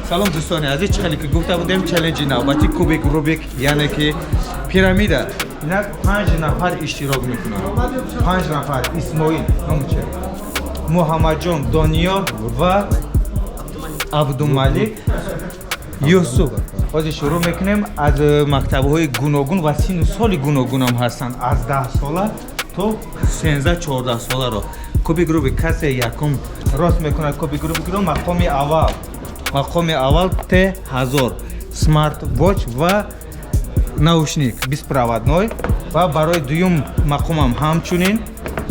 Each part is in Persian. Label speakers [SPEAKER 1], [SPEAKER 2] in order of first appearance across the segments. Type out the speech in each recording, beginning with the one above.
[SPEAKER 1] سلام دوستان عزیز، چخلی که گفته بودیم چالش نوبتی کوبیک روبیک یعنی که پیرامیده اینا 5 نفر اشتراک میکنن 5 نفر اسماعیل نمیشه محمد جان دنیا و عبدالملک یوسف از شروع میکنیم از مکتب‌های گوناگون و سن و سال گوناگون هم هستند از 10 ساله تا 13 14 ساله رو کوبیک روبیک کسی یکم راست میکنه کوبیک روبیک رو مقام اول ته 1000 سمارت واچ و наушник беспроводной و برای دوم مقام هم همچنین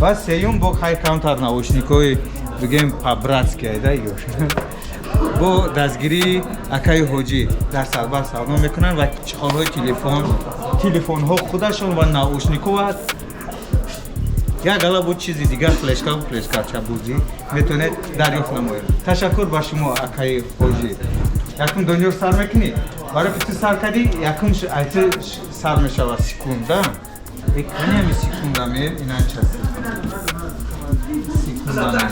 [SPEAKER 1] و سوم با های کامتر наушник‌های بگیم پابراتسکی ایده با دستگیری اکای حاجی در سالبر سلام میکنن و چخال‌های تلفن ها خودشون و наушник و یا گلا بود چیزی دیگر فلشکار چه بودی میتونه دریافت نماید. تشکر با شما اکای حاجی. یکم دنیا سر میکنی برای که تو سر کردی یکم سر میشود سکونده یک کنی سکونده میر اینا چه سکونده میر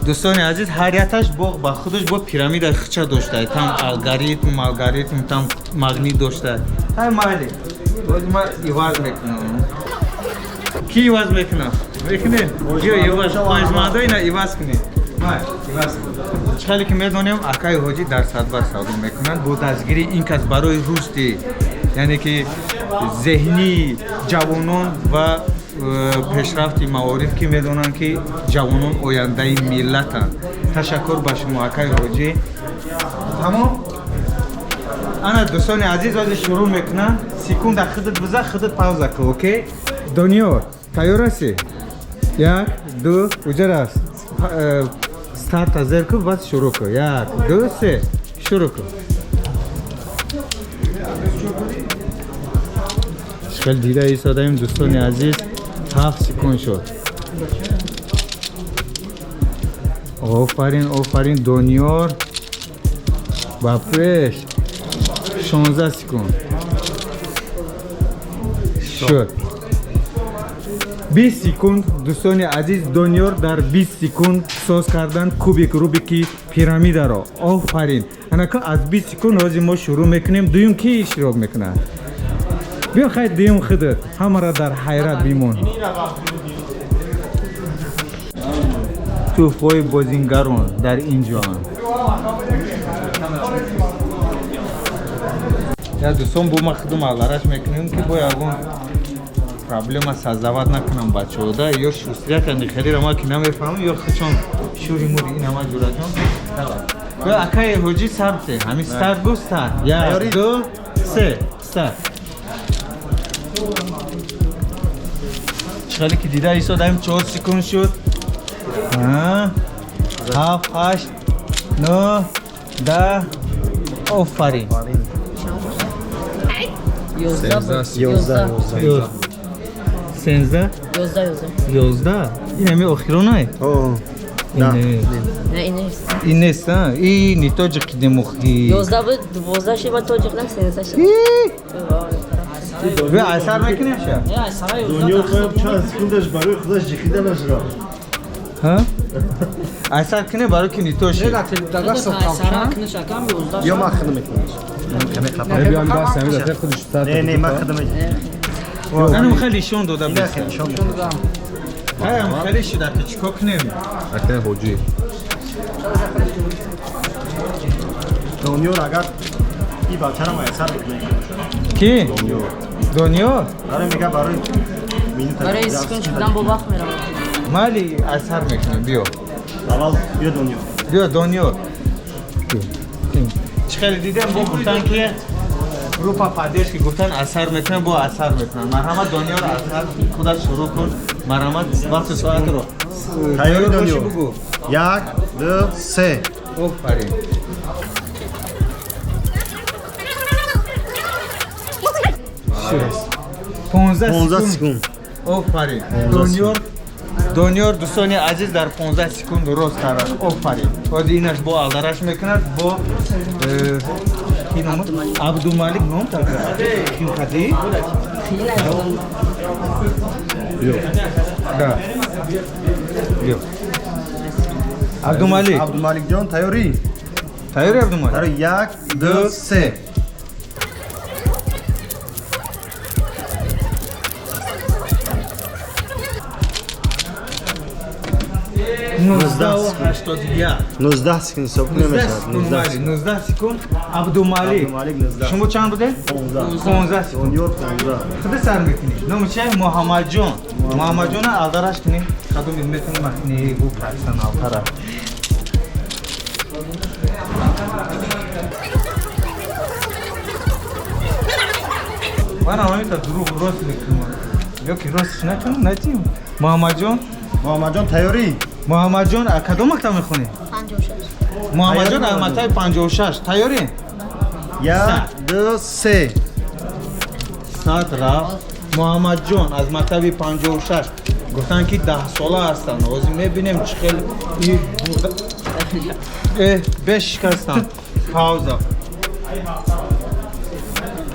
[SPEAKER 1] دوستان عزیز هر یکش با خودش با پیرامید خچه داشته تام الگوریتم تام مغنی داشته های مالی ما ایواز میکنم کی ایواز میکنه یا ایواز پایز ماده اینا ایواز کنی چخالی که میدونیم اکای حاجی در صدبر سالم میکنن با دستگیری این کس برای رشد یعنی که ذهنی جوانان و پیشرفت موارد که میدونن که جوانان آینده ملتن. تشکر با شما اکای حاجی. تمام انا دوستان عزیز از شروع میکنن سکوند خودت بزن خودت پاوزه کن اوکی دنیا تیار هستی 1 2 اجازه است استارت از کن بعد شروع کن 1 2 3 شروع کن خیلی دیده ایستادیم دوستان عزیز 7 سکوند شد آفرین دنیار با پیش 16 سکوند شد 20 سکوند دوستان عزیز دنیار در 20 سکوند ساز کردن کوبیک روبیکی پیرامید را آفرین انکه از 20 سکوند از ما شروع میکنیم دویم کی اشتراک میکنه بیا خیلی دویم خودت همه را در حیرت بیمون توفای بازینگران در اینجا یا دوستان با ما خدم آلارش میکنیم که با یکون پرابلم سازدواد نکنم بچه ها ده یا شوستریه کنی خیلی را ما که نمیفهمم یا خچون شوری موری این همه جورا جان یا اکای حاجی سرته همین ستارت گو ستارت 1 2 3 ستارت چخالی که دیده ایسا دایم 4 سکوند شد 7 8 9 10 آفرین 11 این همی آخرانه
[SPEAKER 2] نه
[SPEAKER 1] این نیست این تاجیک که مخی
[SPEAKER 2] 11 بود 12 شب تاجیک نه 13 شب
[SPEAKER 1] به اثر میکنه
[SPEAKER 3] دنیا خواهیم چند سکوندش برای خودش جخیده نشرا
[SPEAKER 1] ها اثر کنه برای که نیتوش
[SPEAKER 3] یا ما خدمه میکنم
[SPEAKER 4] بیان دست همین دفعه خودش
[SPEAKER 3] نه ما خدمه
[SPEAKER 1] منم خیلی شون دادم خیلی شده که چیکار کنیم
[SPEAKER 4] اکنه حاجی
[SPEAKER 3] دنیا را اگر این بچه را ما اثر بکنه
[SPEAKER 1] کی؟ دنیا؟
[SPEAKER 3] برای میگه برای مینوت
[SPEAKER 2] برای سکون شدن با وقت میرم
[SPEAKER 1] مالی اثر میکنیم بیا
[SPEAKER 3] اول بیا
[SPEAKER 1] دنیا چه خیلی دیدم با گفتن که گروپا پادیش که گفتن اثر میکنن با اثر میکنن مرحمت دنیا رو اثر خودت شروع کن مرحمت وقت ساعت رو
[SPEAKER 3] تیاری دنیا 1 2 3
[SPEAKER 1] آفرین 15 سکوند آفرین دنیار دوستان عزیز در 15 سکوند درست کردن آفرین بعد اینش با آلدرش میکند با عبدالملک نام تاکید کردی بیا Abdumalik.
[SPEAKER 3] Abdumalik Jon tayyoring?
[SPEAKER 1] Tayyor Abdumalik.
[SPEAKER 3] Tayyor 1 2 3.
[SPEAKER 1] $19.81
[SPEAKER 3] 19 sekund hisob qilmayman.
[SPEAKER 1] 19 sekund Abdumalik.
[SPEAKER 3] Abdumalik 19.
[SPEAKER 1] شما چند بوده؟ 15 sekund.
[SPEAKER 3] Doniyor 15.
[SPEAKER 1] خود سر میکنید نام چه محمد جان محمد جان الدارش کنید خودم میتونم مکنی بو پرسن آخره من همه تا دروغ راست میکنم یا که راستش نکنم نتیم محمد جان
[SPEAKER 3] Muhammad Jon tayyoring?
[SPEAKER 1] محمد جان کدوم مکتب میخونی؟
[SPEAKER 2] 56
[SPEAKER 1] محمد جان از مکتب 56 تیاری؟
[SPEAKER 3] 1 2 3.
[SPEAKER 1] ساعت رفت محمد جان از مکتب 56 گفتن که 10 ساله هستن از میبینیم چه خیلی این بوده بش کستن پاوزا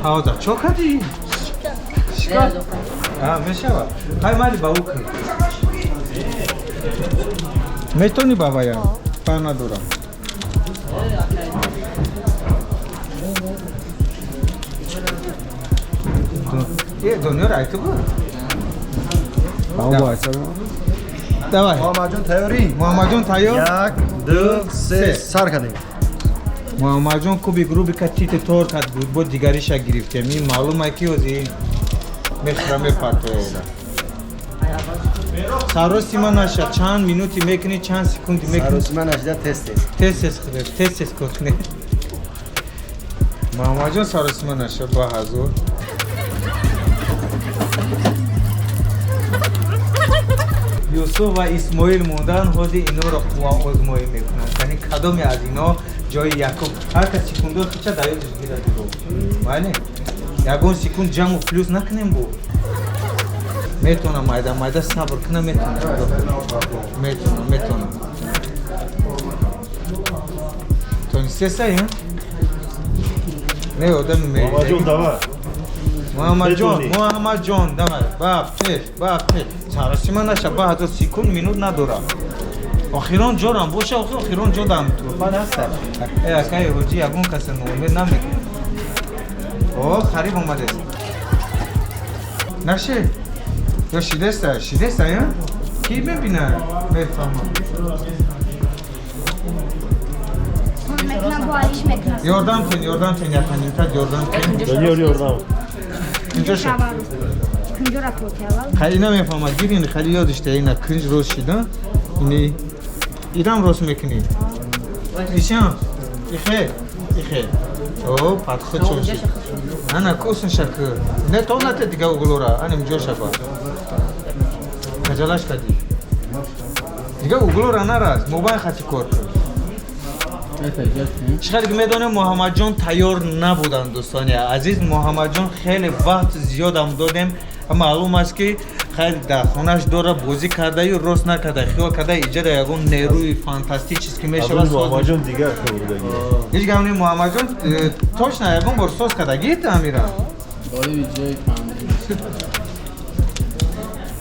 [SPEAKER 1] پاوزا چو کدی؟ شکر؟ میشه با های مالی با او کنی میتونی بابا یا پا ندارم یه دنیا رای تو بود
[SPEAKER 4] Tamam bu açalım.
[SPEAKER 1] دوای
[SPEAKER 3] Muhammad Jon tayyoring?
[SPEAKER 1] محمد جان تایار
[SPEAKER 3] 1 2 3. Sar kading.
[SPEAKER 1] محمد جان کوبی گروبی که تیت تور کد بود با دیگریش گرفتیم این معلومه که اوزی میخرمه پرتوه سروسی من نشد چند مینوتی میکنی چند سکوندی میکنی
[SPEAKER 3] Sarosman ashida test test.
[SPEAKER 1] تست کنی محمد جان سروسی من نشد با حضور یوسف و اسماعیل موندن خود اینا را خواه آزمایی میکنن یعنی کدومی از اینا جای یکم هر کسی سکوندو خیچه دایوتش گیره دیگو بله یکون سکوند جمع و فلوس نکنیم بو میتونم مایده صبر کنم میتونم تو نیسته سایی هم؟ نه آدم
[SPEAKER 3] Muhammad Jon davar.
[SPEAKER 1] محمد جان دمر باپ پیش سرسی من نشه با حتی سکون مینوت ندارم آخیران جارم باشه آخیران جا دم تو بعد هست اکای حجی یکون کسی نومید نمیکنه خریب اومده نشه یا شیده است یا؟ کی ببینه؟ بفهمم
[SPEAKER 5] Meknam bu Aliş Meknam.
[SPEAKER 1] یاردم کن یاردم کن
[SPEAKER 3] Dönüyor oradan.
[SPEAKER 1] اینجا شد
[SPEAKER 5] Kıncora Porteval.
[SPEAKER 1] خیلی نمیفهمم گیرین خیلی یادش اینا کنج روز شده اینی ایران روز میکنی ایشان ایخه او پات خود چون شد انا کوسن شکر نه تو نته دیگه اوگلورا انم جو شبا خجالش کدی دیگه اوگلورا نراز موبایل خاطی کار کن چقدر که میدونه محمد جان تیار نبودن دوستان عزیز محمد جان خیلی وقت زیاد هم دادیم اما معلوم است که خیلی در خونش داره بازی کرده یا راست نکرده خیال کرده ایجاد یکون نیروی فانتاستیک چیز که میشه
[SPEAKER 3] Muhammad Jon digar burada.
[SPEAKER 1] هیچ گمونی محمد جان توش نه یکون بار سوز کرده گیت امیرا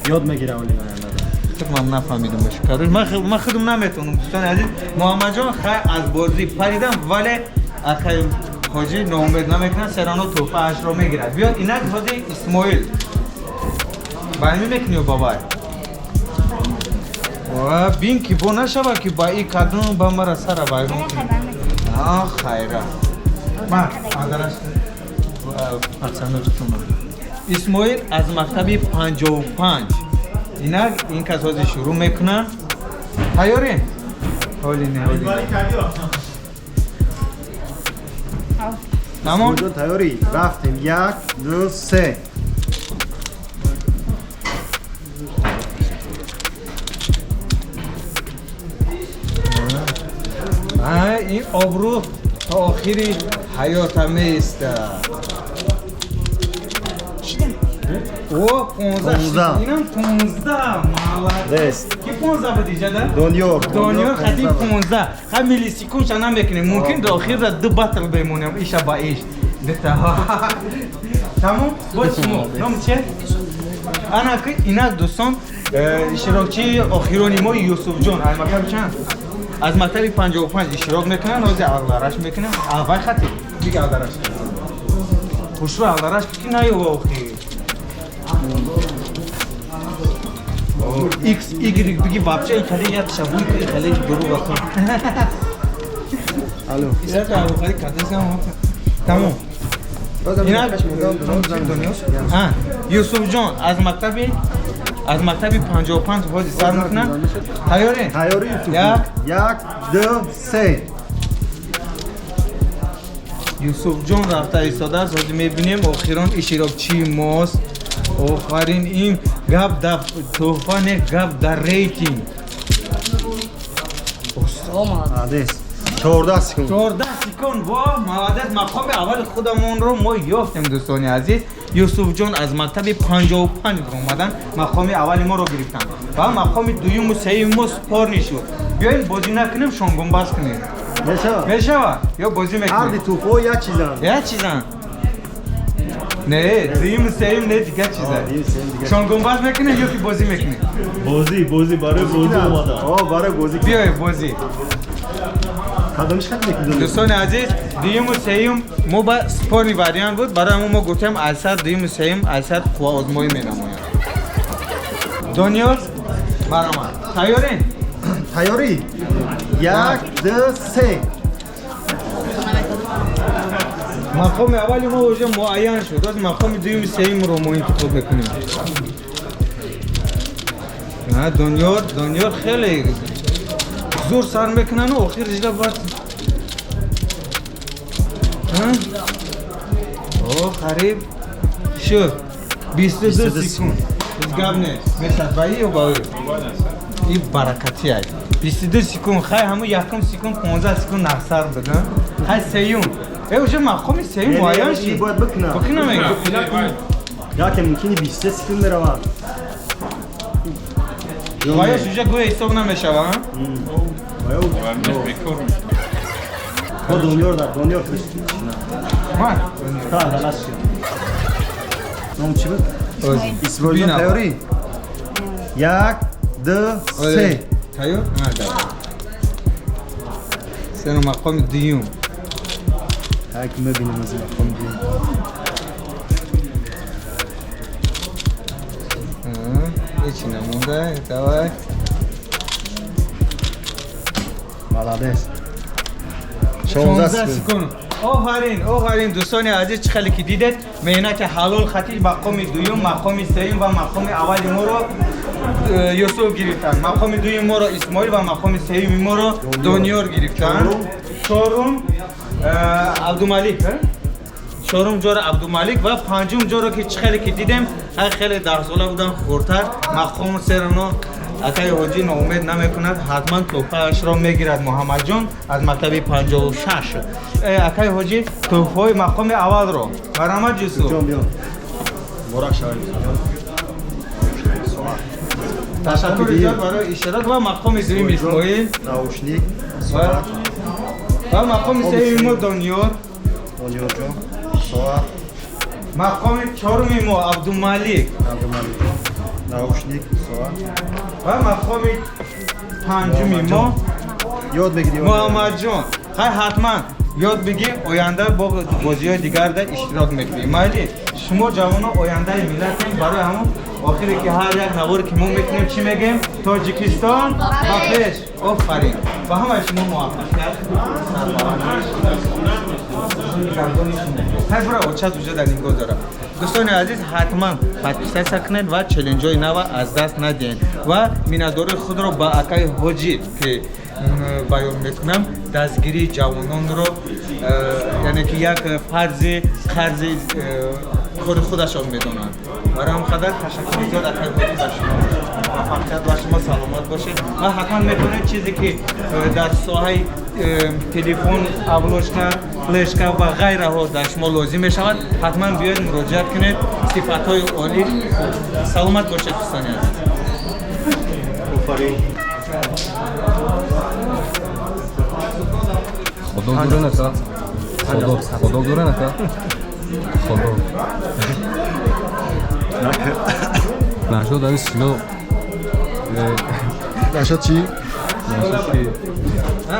[SPEAKER 3] Yod megirem olayım.
[SPEAKER 1] من نفهمیدم بشه من خودم نمیتونم دوستان عزیز محمد جان خیلی از بازی پریدم ولی اخی حاجی ناامید نمیکنن سرانو توپه اش رو میگیرد بیاد اینک حاجی اسماعیل برمی میکنی و بابای و بین که با نشوه که با این کدوم با مرا سر بایرون کنی خیره من آدرش پرسنوزتون اسماعیل از مکتب 55 اینک این کس حاجی شروع میکنن تیاری؟ حالی نه تمام؟
[SPEAKER 3] Muhammad Jon tayyoring. Raftim 1 2 3.
[SPEAKER 1] این آبرو تا آخری حیاتم ایست او 15 اینم 15
[SPEAKER 3] Rest.
[SPEAKER 1] کی 15 بدی جدا؟
[SPEAKER 3] Dönüyor.
[SPEAKER 1] خطی 15 خب میلی سیکون چه نمیکنه ممکن در آخر را دو بطل بمونم ایشا با ایش دتا تمام؟ باید شما نام چه؟ انا که اینا دوستان اشتراکچی آخرانی ما یوسف جان المکتب چند؟ از مکتب 55 اشتراک میکنن از اغلارش میکنن اول خطی دیگه اغلارش خوش رو اغلارش که نه یو آخی ایکس ایگریک بگی بابچه ای کلی یاد شبوی که کلی برو بکن
[SPEAKER 4] الو
[SPEAKER 1] اینا که آخری کدست هم تمام اینا یوسف جان از مکتب 55 بازی سر میکنن تیاری؟
[SPEAKER 3] تیاری تو یک دو سه
[SPEAKER 1] یوسف جان رفته ایستاده است حالا میبینیم آخران اشتراک چی ماست آخرین این گپ در تحفه نه گپ در ریتینگ
[SPEAKER 3] عادس 14 سکند
[SPEAKER 1] 14 سکند وا موادت مقام اول خودمون رو ما یافتیم دوستان عزیز یوسف جان از مکتب 55 اومدن مقام اول ما رو گرفتن و مقام دوم و سوم ما سپار نشد بیاین بازی نکنیم شانگنباز کنیم میشوه یا بازی
[SPEAKER 3] هر
[SPEAKER 1] میکنیم
[SPEAKER 3] دی توپو یک چیزن
[SPEAKER 1] یک چیزن نه دوم و سوم نه دیگه چیزه شانگنباز میکنیم یا که بازی میکنیم
[SPEAKER 3] بازی برای بازی اومدن برای بازی
[SPEAKER 1] بیای بازی
[SPEAKER 3] کدامش خیلی میکنیم
[SPEAKER 1] دوستان عزیز دوم و سوم ما با سپاری وریان بود برای ما گفتیم اثر دوم و سوم اثر قوا آزمایی مینماید دنیا برام تیارین
[SPEAKER 3] تیاری یک دو سه
[SPEAKER 1] مقام اولی ما وجه معین شد از مقام دوم و سوم رو ما انتخاب میکنیم دنیا خیلی زور سر میکنن و آخر رجلا باید خریب شد 22 سکند از گب نیست مثل بایی یا باوی این برکتی های 22 سکند خیلی همون یکم سکند 15 سکند نفسر بدن خیلی سیون اوجه مقام سیون معین شد
[SPEAKER 3] باید بکنم یا که ممکنی 23 سکند بروم
[SPEAKER 1] باید شوجه گوه حساب نمیشه ها؟
[SPEAKER 3] با دنیا کرد
[SPEAKER 1] من
[SPEAKER 3] تا دلش شد نام چی بود؟ اسرائیل
[SPEAKER 1] بینا.
[SPEAKER 3] تیاری یک دو سه
[SPEAKER 1] تایو؟ نه دارم سه مقام دیوم
[SPEAKER 3] هک میبینیم از این مقام دیم
[SPEAKER 1] هیچی نمونده دوای
[SPEAKER 3] ملادست
[SPEAKER 1] 16
[SPEAKER 3] 16
[SPEAKER 1] سکند آفرین دوستان عزیز چه خیلی که دیدید مینا که حلال خطی مقام دوم مقام سوم و مقام اول ما رو یوسف گرفتن مقام دوم ما رو اسماعیل و مقام سوم ما رو دنیار گرفتن چهارم عبدالملک چهارم جور عبدالملک و پنجم جور که چه خیلی که دیدیم خیلی در ساله بودن خورتر مقام سرنو اکای حاجی ناامید نمیکند حتما توفهش را میگیرد محمد جان از مکتب 56 اکای حاجی توفه مقام اول را برآمد یوسف
[SPEAKER 3] جان بیان مبارک شوید
[SPEAKER 1] تشکر زیاد برای اشتراک و مقام دوم اسماعیل
[SPEAKER 3] ناوشنیک
[SPEAKER 1] و مقام سوم ما دنیار
[SPEAKER 3] جان ساعت
[SPEAKER 1] مقام چهارم ما عبدالملک
[SPEAKER 3] ناوشنیک ساعت
[SPEAKER 1] و مقام پنجم ما
[SPEAKER 3] یاد بگیریم
[SPEAKER 1] محمد جان حتما یاد بگی آینده با بازی‌های دیگر در اشتراک میکنیم مالی شما جوانان آینده ملت برای همون آخری که هر یک نوار که ما میکنیم چی میگیم تاجیکستان بخش آفرین و همه شما موفقیت هر برای اوچه دوجه در این گذاره دوستان عزیز حتما پادپیس کنید و چالش های نو از دست ندین و مینادور خود را با اکای حاجی که بیان میکنم دستگیری جوانان رو یعنی که یک فرض قرض خودشان میدونند برای هم خدر تشکر زیاد اکای حاجی با شما موفقیت و شما سلامت باشید و حتما میتونید چیزی که در ساحه تلفن ابلوشکا فلشکا و غیره ها در شما لازم میشود حتما بیاید مراجعه کنید صفات های عالی سلامت باشید دوستان عزیز
[SPEAKER 4] خدا دوره نکه خدا دوره نکه خدا نشد در سینا
[SPEAKER 3] نشد چی؟
[SPEAKER 4] نشد چی؟
[SPEAKER 1] Ha?